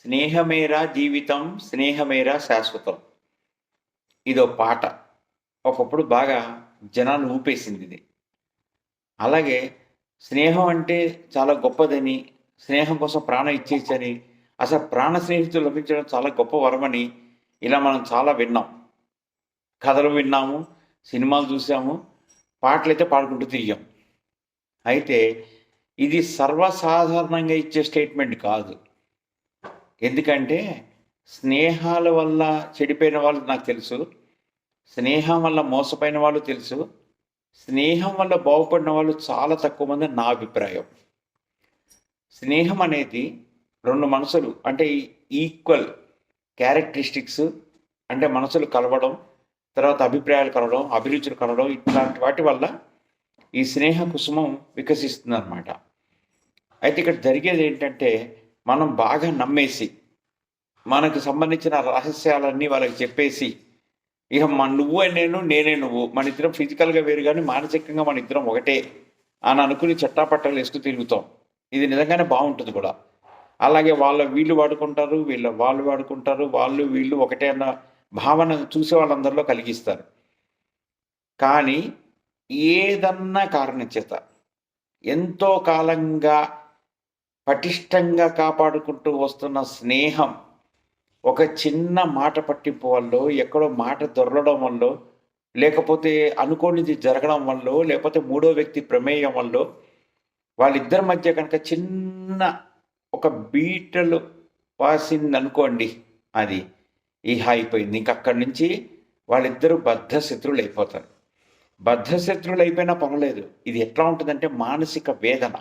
స్నేహమేరా జీవితం స్నేహమేరా శాశ్వతం. ఇదో పాట. ఒకప్పుడు బాగా జనాన్ని ఊపేసింది ఇది. అలాగే స్నేహం అంటే చాలా గొప్పదని, స్నేహం కోసం ప్రాణం ఇచ్చేయచ్చని, అసలు ప్రాణ స్నేహితులు లభించడం చాలా గొప్ప వరమని ఇలా మనం చాలా విన్నాం. కథలు విన్నాము, సినిమాలు చూసాము, పాటలైతే పాడుకుంటూ తిరిగాం. అయితే ఇది సర్వసాధారణంగా ఇచ్చే స్టేట్మెంట్ కాదు. ఎందుకంటే స్నేహాల వల్ల చెడిపోయిన వాళ్ళు నాకు తెలుసు. స్నేహం వల్ల మోసపోయిన వాళ్ళు తెలుసు. స్నేహం వల్ల బాగుపడిన వాళ్ళు చాలా తక్కువ మంది నా అభిప్రాయం. స్నేహం అనేది 2 మనసులు అంటే ఈక్వల్ క్యారెక్టరిస్టిక్స్ అంటే మనసులు కలవడం, తర్వాత అభిప్రాయాలు కలవడం, అభిరుచులు కలవడం ఇట్లాంటి వాటి వల్ల ఈ స్నేహ కుసుమం వికసిస్తుందన్నమాట. అయితే ఇక్కడ జరిగేది ఏంటంటే మనం బాగా నమ్మేసి, మనకు సంబంధించిన రహస్యాలన్నీ వాళ్ళకి చెప్పేసి, ఇక నువ్వే నేను, నేనే నువ్వు, మన ఇద్దరం ఫిజికల్‌గా వేరు గానీ మానసికంగా మన ఇద్దరం ఒకటే అని అనుకుని చెట్టాపట్టాలు వేస్తూ తిరుగుతాం. ఇది నిజంగానే బావుంటుంది కూడా. అలాగే వీళ్ళు వాడుకుంటారు, వాళ్ళు వాడుకుంటారు, వాళ్ళు వీళ్ళు ఒకటే అన్న భావన చూసే వాళ్ళందరిలో కలిగిస్తారు. కానీ ఏదన్నా కారణం చేత ఎంతో కాలంగా పటిష్టంగా కాపాడుకుంటూ వస్తున్న స్నేహం ఒక చిన్న మాట పట్టింపు వల్లో, ఎక్కడో మాట దొర్లడం వల్లో, లేకపోతే అనుకోనిది జరగడం వల్లో, లేకపోతే మూడో వ్యక్తి ప్రమేయం వల్లో, వాళ్ళిద్దరి మధ్య కనుక చిన్న ఒక బీటలు వాసిందనుకోండి, అది ఇహ అయిపోయింది. ఇంకక్కడి నుంచి వాళ్ళిద్దరూ బద్ధశత్రువులైపోతారు. బద్ధశత్రువులైపోయినా పర్వాలేదు. ఇది ఎట్లా ఉంటుందంటే మానసిక వేదన.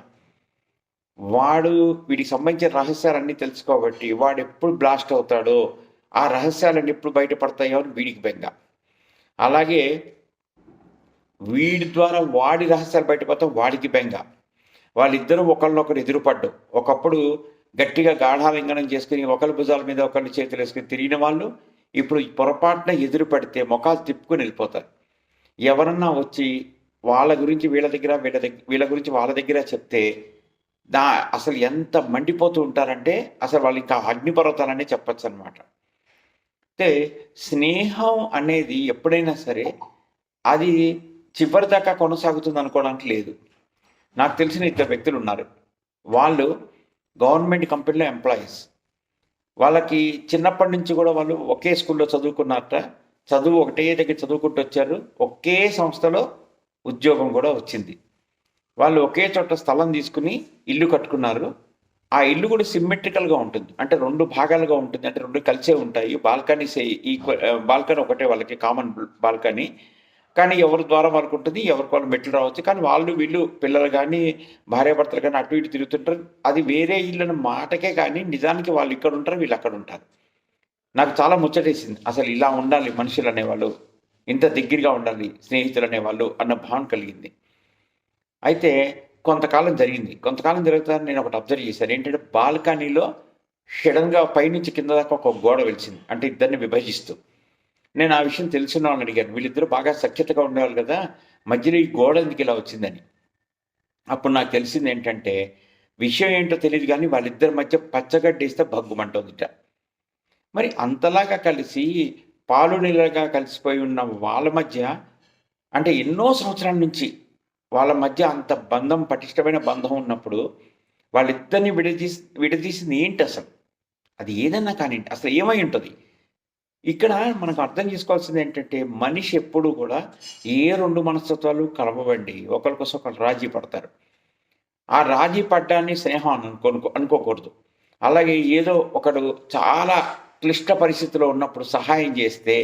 వీడికి సంబంధించిన రహస్యాలన్నీ తెలుసుకోబట్టి వాడెప్పుడు బ్లాస్ట్ అవుతాడో, ఆ రహస్యాలన్నీ ఎప్పుడు బయటపడతాయో అని వీడికి బెంగ. అలాగే వీడి ద్వారా వాడి రహస్యాలు బయటపడతాం వాడికి బెంగ. వాళ్ళిద్దరూ ఒకళ్ళనొకరు ఎదురుపడ్డం. ఒకప్పుడు గట్టిగా గాఢాలింగనం చేసుకుని ఒకళ్ళ భుజాల మీద ఒకళ్ళ చేతులు వేసుకుని తిరిగిన వాళ్ళు ఇప్పుడు పొరపాటున ఎదురు పడితే మొఖాలు తిప్పుకొని వెళ్ళిపోతారు. ఎవరన్నా వచ్చి వాళ్ళ గురించి వీళ్ళ గురించి వాళ్ళ దగ్గర చెప్తే అసలు ఎంత మండిపోతూ ఉంటారంటే అసలు వాళ్ళు ఇంకా అగ్నిపర్వతాలనే చెప్పచ్చు అనమాట. అయితే స్నేహం అనేది ఎప్పుడైనా సరే అది చివరిదాకా కొనసాగుతుంది అనుకోవడానికి లేదు. నాకు తెలిసిన 2 వ్యక్తులు ఉన్నారు. వాళ్ళు గవర్నమెంట్ కంపెనీలో ఎంప్లాయీస్. వాళ్ళకి చిన్నప్పటి నుంచి కూడా వాళ్ళు ఒకే స్కూల్లో చదువుకున్నారట. చదువు ఒకటే దగ్గర చదువుకుంటూ వచ్చారు. ఒకే సంస్థలో ఉద్యోగం కూడా వచ్చింది. వాళ్ళు ఒకే చోట స్థలం తీసుకుని ఇల్లు కట్టుకున్నారు. ఆ ఇల్లు కూడా సిమ్మెట్రికల్‌గా ఉంటుంది. అంటే 2 భాగాలుగా ఉంటుంది. అంటే 2 కలిసే ఉంటాయి. బాల్కనీస్ బాల్కనీ ఒకటే వాళ్ళకి కామన్ బాల్కనీ. కానీ ఎవరి ద్వారం వాళ్ళకు ఉంటుంది. ఎవరికి వాళ్ళు మెట్లు రావచ్చు. కానీ వీళ్ళు పిల్లలు గానీ, భార్యాభర్తలు గానీ అటు ఇటు తిరుగుతుంటారు. అది వేరే ఇల్లు మాటకే కానీ నిజానికి వాళ్ళు ఇక్కడ ఉంటారు. వీళ్ళు అక్కడ ఉంటారు. నాకు చాలా ముచ్చటేసింది. అసలు ఇలా ఉండాలి మనుషులు అనేవాళ్ళు. ఇంత దగ్గరగా ఉండాలి స్నేహితులు అనేవాళ్ళు అన్న భావన కలిగింది. అయితే కొంతకాలం జరిగింది. కొంతకాలం జరుగుతానని నేను ఒకటి అబ్జర్వ్ చేశాను. ఏంటంటే బాల్కనీలో సడెన్‌గా పైనుంచి కింద దాకా ఒక గోడ వెలిసింది. అంటే ఇద్దరిని విభజిస్తూ. నేను ఆ విషయం తెలిసిన వాళ్ళని అడిగాను. వీళ్ళిద్దరూ బాగా సఖ్యతగా ఉండేవాళ్ళు కదా! మధ్యలో ఈ గోడ ఎందుకు ఇలా వచ్చిందని. అప్పుడు నాకు తెలిసింది ఏంటంటే విషయం ఏంటో తెలీదు గానీ వాళ్ళిద్దరి మధ్య పచ్చగడ్డేస్తే భగ్గుమంటోందిట. మరి అంతలాగా కలిసి పాలు నీళ్ళగా కలిసిపోయి ఉన్న వాళ్ళ మధ్య అంటే ఎన్నో సంవత్సరాల నుంచి వాళ్ళ మధ్య అంత బంధం పటిష్టమైన బంధం ఉన్నప్పుడు వాళ్ళిద్దరిని విడదీసింది ఏంటి అసలు? అది ఏదన్నా కానియండి. అసలు ఏమై ఉంటది? ఇక్కడ మనకు అర్థం చేసుకోవాల్సింది ఏంటంటే మనిషి ఎప్పుడూ కూడా ఏ 2 మనస్తత్వాలు కలవవండి. ఒకళ్ళ కోసం ఒకళ్ళు రాజీ పడతారు. ఆ రాజీ పడ్డాన్ని స్నేహం అనుకోకూడదు. అలాగే ఏదో ఒకడు చాలా క్లిష్ట పరిస్థితిలో ఉన్నప్పుడు సహాయం చేస్తే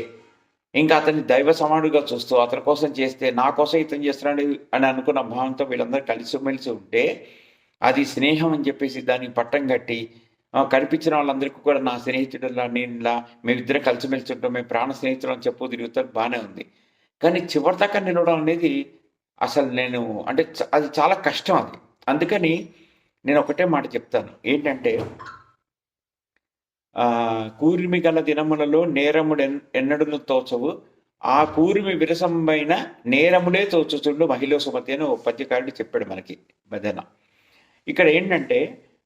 ఇంకా అతన్ని దైవ సమానుడిగా చూస్తూ అతని కోసం చేస్తే నా కోసం ఇతను చేస్తున్నాడు అని అనుకున్న భావంతో వీళ్ళందరూ కలిసిమెలిసి ఉంటే అది స్నేహం అని చెప్పేసి దానికి పట్టం కట్టి కనిపించిన వాళ్ళందరికీ కూడా నా స్నేహితుడిలా నేనులా మేమిద్దరం కలిసిమెలిసి ఉంటాం, మేము ప్రాణ స్నేహితులు అని చెప్పు తిరుగుతారు బాగానే ఉంది. కానీ చివరిదాకా నిలవడం అనేది అసలు నేను అంటే అది చాలా కష్టం అది. అందుకని నేను ఒకటే మాట చెప్తాను. ఏంటంటే కూర్మి గల దినములలో నేరముడు ఎన్నడును తోచవు, ఆ కూర్మి విరసంబైన నేరములే తోచుచుండు మహిళ సుమతి అని ఒక పద్యకారుడు చెప్పాడు మనకి మధ్యాహ్నం. ఇక్కడ ఏంటంటే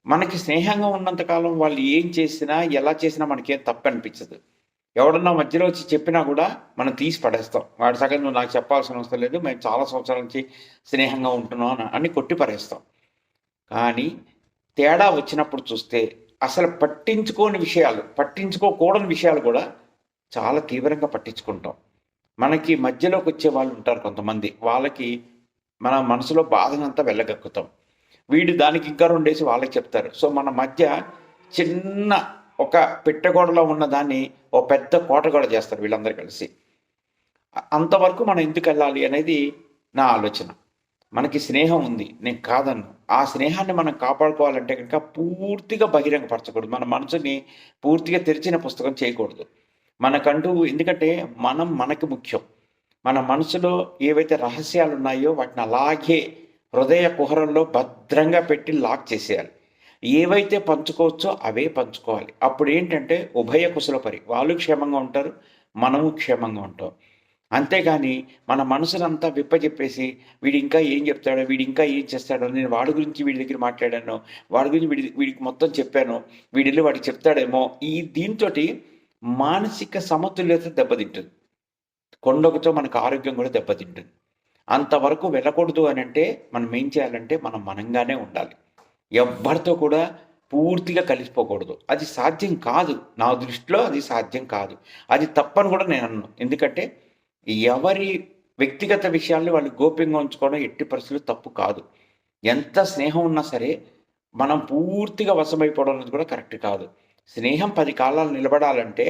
మనకి స్నేహంగా ఉన్నంతకాలం వాళ్ళు ఏం చేసినా, ఎలా చేసినా మనకేం తప్పనిపించదు. ఎవడన్నా మధ్యలో వచ్చి చెప్పినా కూడా మనం తీసి పడేస్తాం. వాడి సంగతి నువ్వు నాకు చెప్పాల్సిన అవసరం లేదు. మేము చాలా సంవత్సరాల నుంచి స్నేహంగా ఉంటున్నాం అని కొట్టి పడేస్తాం. కానీ తేడా వచ్చినప్పుడు చూస్తే అసలు పట్టించుకోకూడని విషయాలు కూడా చాలా తీవ్రంగా పట్టించుకుంటాం. మనకి మధ్యలోకి వచ్చే వాళ్ళు ఉంటారు కొంతమంది. వాళ్ళకి మన మనసులో బాధనంతా వెళ్ళగక్కుతాం. వీడు దానికి ఇంకా 2 డేసి వాళ్ళకి చెప్తారు. సో మన మధ్య చిన్న ఒక పెట్టెగోడలో ఉన్న దాన్ని ఓ పెద్ద కోటగోడ చేస్తారు వీళ్ళందరూ కలిసి. అంతవరకు మనం ఎందుకెళ్ళాలి అనేది నా ఆలోచన. మనకి స్నేహం ఉంది, నేను కాదన్ను. ఆ స్నేహాన్ని మనం కాపాడుకోవాలంటే కనుక పూర్తిగా బహిరంగపరచకూడదు. మన మనసుని పూర్తిగా తెరిచిన పుస్తకం చేయకూడదు. మనకంటూ ఎందుకంటే మనకి ముఖ్యం. మన మనసులో ఏవైతే రహస్యాలున్నాయో వాటిని అలాగే హృదయ కుహరంలో భద్రంగా పెట్టి లాక్ చేసేయాలి. ఏవైతే పంచుకోవచ్చో అవే పంచుకోవాలి. అప్పుడేంటంటే ఉభయ కుశలపరి. వాళ్ళు క్షేమంగా ఉంటారు, మనము క్షేమంగా ఉంటాం. అంతేగాని మన మనసునంతా విప్పజెప్పేసి వీడు ఇంకా ఏం చెప్తాడో, వీడు ఇంకా ఏం చేస్తాడో, నేను వాడి గురించి వీడి దగ్గర మాట్లాడాను, వాడి గురించి వీడికి మొత్తం చెప్పాను, వీడెళ్ళి వాడికి చెప్తాడేమో, దీంతోటి మానసిక సమతుల్యత దెబ్బతింటుంది. కొండొకతో మనకు ఆరోగ్యం కూడా దెబ్బతింటుంది. అంతవరకు వెళ్ళకూడదు అని అంటే మనం ఏం చేయాలంటే మనంగానే ఉండాలి. ఎవ్వరితో కూడా పూర్తిగా కలిసిపోకూడదు. అది సాధ్యం కాదు. నా దృష్టిలో అది సాధ్యం కాదు. అది తప్పని కూడా నేను అన్నాను. ఎందుకంటే ఎవరి వ్యక్తిగత విషయాల్ని వాళ్ళు గోప్యంగా ఉంచుకోవడం ఎట్టి పరిస్థితులు తప్పు కాదు. ఎంత స్నేహం ఉన్నా సరే మనం పూర్తిగా వశమైపోవడం అనేది కూడా కరెక్ట్ కాదు. స్నేహం 10 కాలాలు నిలబడాలంటే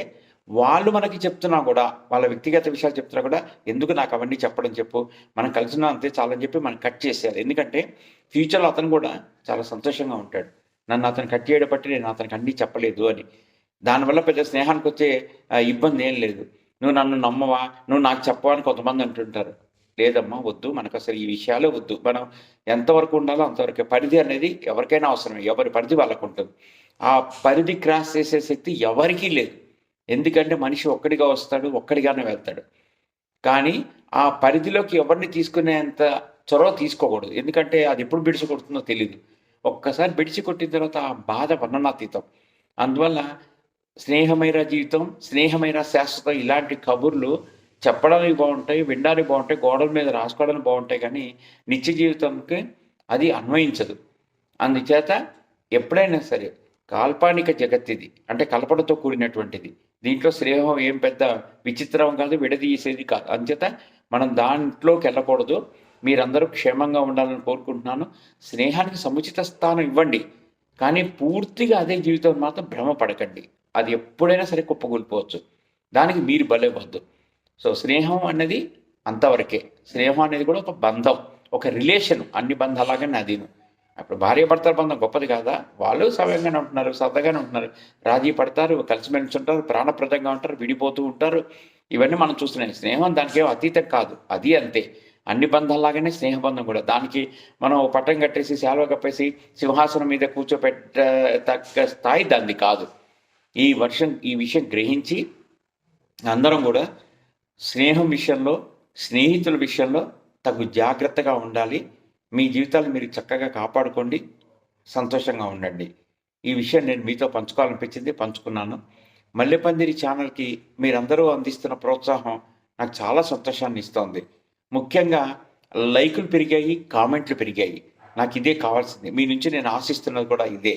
వాళ్ళు మనకి చెప్తున్నా కూడా, వాళ్ళ వ్యక్తిగత విషయాలు చెప్తున్నా కూడా, ఎందుకు నాకు అవన్నీ చెప్పడం చెప్పు, మనం కలిసినా అంతే చాలని చెప్పి మనం కట్ చేసేయాలి. ఎందుకంటే ఫ్యూచర్లో అతను కూడా చాలా సంతోషంగా ఉంటాడు. నన్ను అతను కట్ చేయడం బట్టి నేను అతనికి అన్నీ చెప్పలేదు అని. దానివల్ల పెద్ద స్నేహానికి వచ్చే ఇబ్బంది ఏం లేదు. నువ్వు నన్ను నమ్మవా, నువ్వు నాకు చెప్పవా అని కొంతమంది అంటుంటారు. లేదమ్మా వద్దు, మనకు అసలు ఈ విషయాలే వద్దు. మనం ఎంతవరకు ఉండాలో అంతవరకే. పరిధి అనేది ఎవరికైనా అవసరమే. ఎవరి పరిధి వాళ్ళకు ఉంటుంది. ఆ పరిధి క్రాస్ చేసే శక్తి ఎవరికీ లేదు. ఎందుకంటే మనిషి ఒక్కడిగా వస్తాడు, ఒక్కడిగానే వెళ్తాడు. కానీ ఆ పరిధిలోకి ఎవరిని తీసుకునేంత చొరవ తీసుకోకూడదు. ఎందుకంటే అది ఎప్పుడు బిడిసి కొడుతుందో తెలియదు. ఒక్కసారి బిడిసి కొట్టిన తర్వాత ఆ బాధ వర్ణనాతీతం. అందువల్ల స్నేహమైన జీవితం, స్నేహమైన శాశ్వతం ఇలాంటి కబుర్లు చెప్పడానికి బాగుంటాయి, వినడానికి బాగుంటాయి, గోడల మీద రాసుకోవడానికి బాగుంటాయి. కానీ నిత్య జీవితంకి అది అన్వయించదు. అందుచేత ఎప్పుడైనా సరే కాల్పనిక జగత్ ఇది, అంటే కల్పనతో కూడినటువంటిది. దీంట్లో స్నేహం ఏం పెద్ద విచిత్రం కాదు, విడదీసేది కాదు. అంచేత మనం దాంట్లోకి వెళ్ళకూడదు. మీరందరూ క్షేమంగా ఉండాలని కోరుకుంటున్నాను. స్నేహానికి సముచిత స్థానం ఇవ్వండి, కానీ పూర్తిగా అదే జీవితం మాత్రం భ్రమపడకండి. అది ఎప్పుడైనా సరే కుప్పకూలిపోవచ్చు. దానికి మీరు బలైవద్దు. సో స్నేహం అనేది అంతవరకే. స్నేహం అనేది కూడా ఒక బంధం, ఒక రిలేషన్. అన్ని బంధాలాగానే అదిను. అప్పుడు భార్యాభర్తల బంధం గొప్పది కాదా? వాళ్ళు సవ్యంగానే ఉంటున్నారు, సరదాగానే ఉంటున్నారు, రాజీ పడతారు, కలిసిమెలిసి ఉంటారు, ప్రాణప్రదంగా ఉంటారు, విడిపోతూ ఉంటారు. ఇవన్నీ మనం చూస్తున్నాం. స్నేహం దానికి ఏమో అతీతం కాదు, అది అంతే. అన్ని బంధాల్లాగానే స్నేహబంధం కూడా. దానికి మనం పట్టం కట్టేసి శాలువ కప్పేసి సింహాసనం మీద కూర్చోపెట్టతగ్గ స్థాయి దాన్ని కాదు. ఈ విషయం గ్రహించి అందరం కూడా స్నేహం విషయంలో, స్నేహితుల విషయంలో తగు జాగ్రత్తగా ఉండాలి. మీ జీవితాలు మీరు చక్కగా కాపాడుకోండి, సంతోషంగా ఉండండి. ఈ విషయం నేను మీతో పంచుకోవాలనిపించింది, పంచుకున్నాను. మల్లెపందిరి ఛానల్కి మీరందరూ అందిస్తున్న ప్రోత్సాహం నాకు చాలా సంతోషాన్ని ఇస్తోంది. ముఖ్యంగా లైకులు పెరిగాయి, కామెంట్లు పెరిగాయి. నాకు ఇదే కావాల్సింది. మీ నుంచి నేను ఆశిస్తున్నది కూడా ఇదే.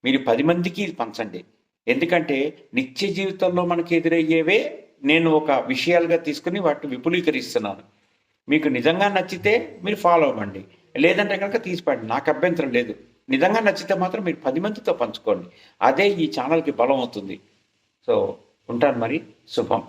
మీరు 10 మందికి పంచండి. ఎందుకంటే నిత్య జీవితంలో మనకి ఎదురయ్యేవే నేను ఒక విషయాలుగా తీసుకుని వాటిని విపులీకరిస్తున్నాను. మీకు నిజంగా నచ్చితే మీరు ఫాలో అవ్వండి, లేదంటే కనుక తీసిపండి, నాకు అభ్యంతరం లేదు. నిజంగా నచ్చితే మాత్రం మీరు 10 మందితో పంచుకోండి. అదే ఈ ఛానల్కి బలం అవుతుంది. సో ఉంటాను మరి. శుభం.